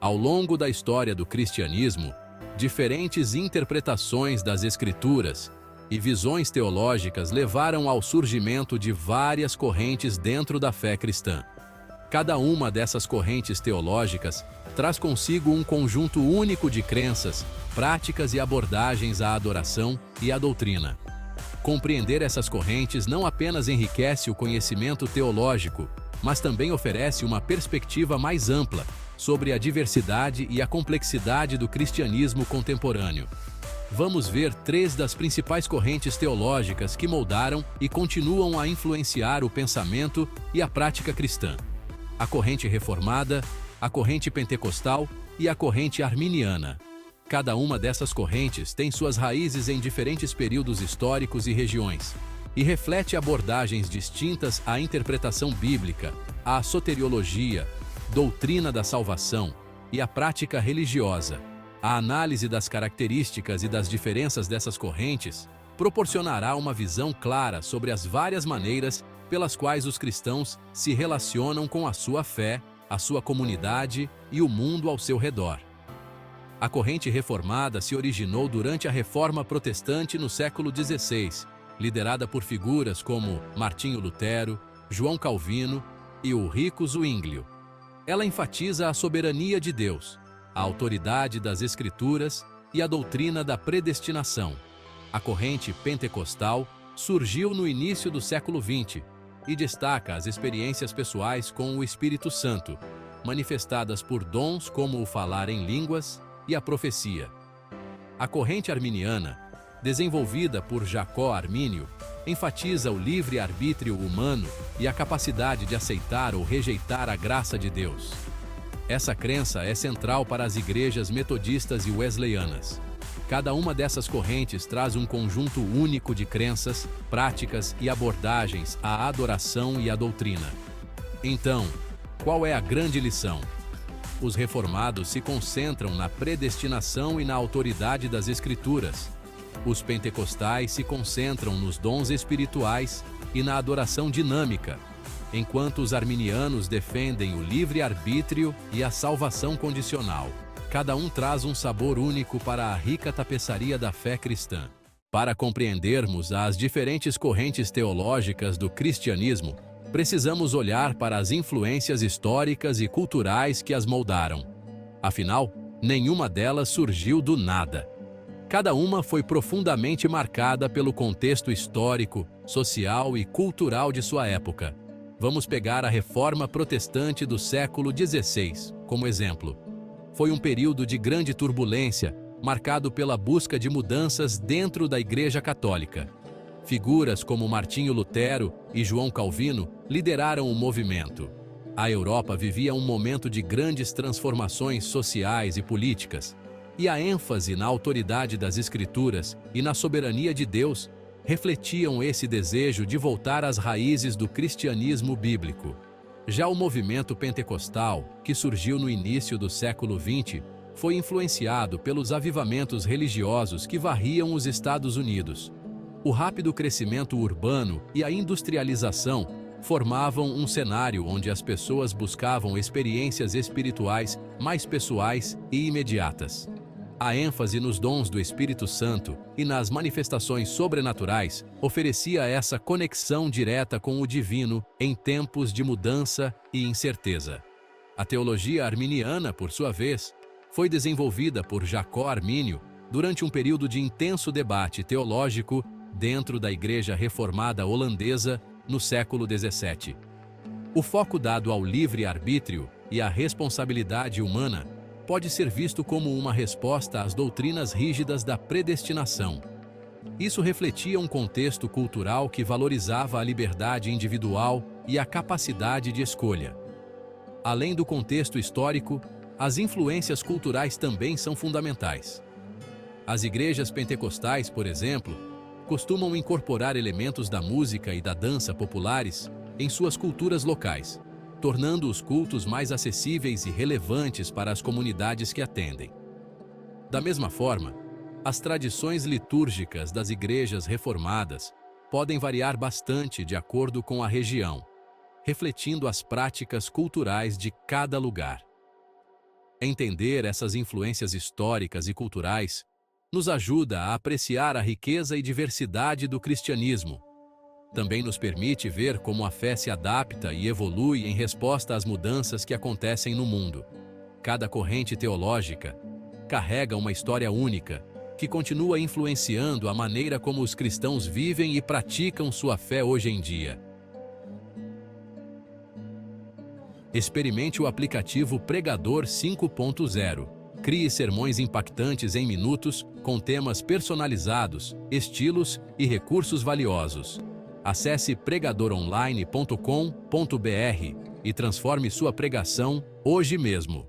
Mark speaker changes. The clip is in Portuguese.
Speaker 1: Ao longo da história do cristianismo, diferentes interpretações das Escrituras e visões teológicas levaram ao surgimento de várias correntes dentro da fé cristã. Cada uma dessas correntes teológicas traz consigo um conjunto único de crenças, práticas e abordagens à adoração e à doutrina. Compreender essas correntes não apenas enriquece o conhecimento teológico, mas também oferece uma perspectiva mais ampla sobre a diversidade e a complexidade do cristianismo contemporâneo. Vamos ver 3 das principais correntes teológicas que moldaram e continuam a influenciar o pensamento e a prática cristã: a corrente reformada, a corrente pentecostal e a corrente arminiana. Cada uma dessas correntes tem suas raízes em diferentes períodos históricos e regiões, e reflete abordagens distintas à interpretação bíblica, à soteriologia, doutrina da salvação e à prática religiosa. A análise das características e das diferenças dessas correntes proporcionará uma visão clara sobre as várias maneiras pelas quais os cristãos se relacionam com a sua fé, a sua comunidade e o mundo ao seu redor. A corrente reformada se originou durante a Reforma Protestante no século XVI, liderada por figuras como Martinho Lutero, João Calvino e Ulrico Zwinglio. Ela enfatiza a soberania de Deus, a autoridade das Escrituras e a doutrina da predestinação. A corrente pentecostal surgiu no início do século XX e destaca as experiências pessoais com o Espírito Santo, manifestadas por dons como o falar em línguas e a profecia. A corrente arminiana, desenvolvida por Jacó Armínio, enfatiza o livre-arbítrio humano e a capacidade de aceitar ou rejeitar a graça de Deus. Essa crença é central para as igrejas metodistas e wesleyanas. Cada uma dessas correntes traz um conjunto único de crenças, práticas e abordagens à adoração e à doutrina. Então, qual é a grande lição? Os reformados se concentram na predestinação e na autoridade das Escrituras. Os pentecostais se concentram nos dons espirituais e na adoração dinâmica, enquanto os arminianos defendem o livre-arbítrio e a salvação condicional. Cada um traz um sabor único para a rica tapeçaria da fé cristã. Para compreendermos as diferentes correntes teológicas do cristianismo, precisamos olhar para as influências históricas e culturais que as moldaram. Afinal, nenhuma delas surgiu do nada. Cada uma foi profundamente marcada pelo contexto histórico, social e cultural de sua época. Vamos pegar a Reforma Protestante do século XVI como exemplo. Foi um período de grande turbulência, marcado pela busca de mudanças dentro da Igreja Católica. Figuras como Martinho Lutero e João Calvino lideraram o movimento. A Europa vivia um momento de grandes transformações sociais e políticas, e a ênfase na autoridade das Escrituras e na soberania de Deus refletiam esse desejo de voltar às raízes do cristianismo bíblico. Já o movimento pentecostal, que surgiu no início do século XX, foi influenciado pelos avivamentos religiosos que varriam os Estados Unidos. O rápido crescimento urbano e a industrialização formavam um cenário onde as pessoas buscavam experiências espirituais mais pessoais e imediatas. A ênfase nos dons do Espírito Santo e nas manifestações sobrenaturais oferecia essa conexão direta com o divino em tempos de mudança e incerteza. A teologia arminiana, por sua vez, foi desenvolvida por Jacó Armínio durante um período de intenso debate teológico dentro da Igreja Reformada Holandesa no século XVII. O foco dado ao livre-arbítrio e à responsabilidade humana pode ser visto como uma resposta às doutrinas rígidas da predestinação. Isso refletia um contexto cultural que valorizava a liberdade individual e a capacidade de escolha. Além do contexto histórico, as influências culturais também são fundamentais. As igrejas pentecostais, por exemplo, costumam incorporar elementos da música e da dança populares em suas culturas locais, tornando os cultos mais acessíveis e relevantes para as comunidades que atendem. Da mesma forma, as tradições litúrgicas das igrejas reformadas podem variar bastante de acordo com a região, refletindo as práticas culturais de cada lugar. Entender essas influências históricas e culturais nos ajuda a apreciar a riqueza e diversidade do cristianismo. Também nos permite ver como a fé se adapta e evolui em resposta às mudanças que acontecem no mundo. Cada corrente teológica carrega uma história única, que continua influenciando a maneira como os cristãos vivem e praticam sua fé hoje em dia. Experimente o aplicativo Pregador 5.0. Crie sermões impactantes em minutos, com temas personalizados, estilos e recursos valiosos. Acesse pregadoronline.com.br e transforme sua pregação hoje mesmo.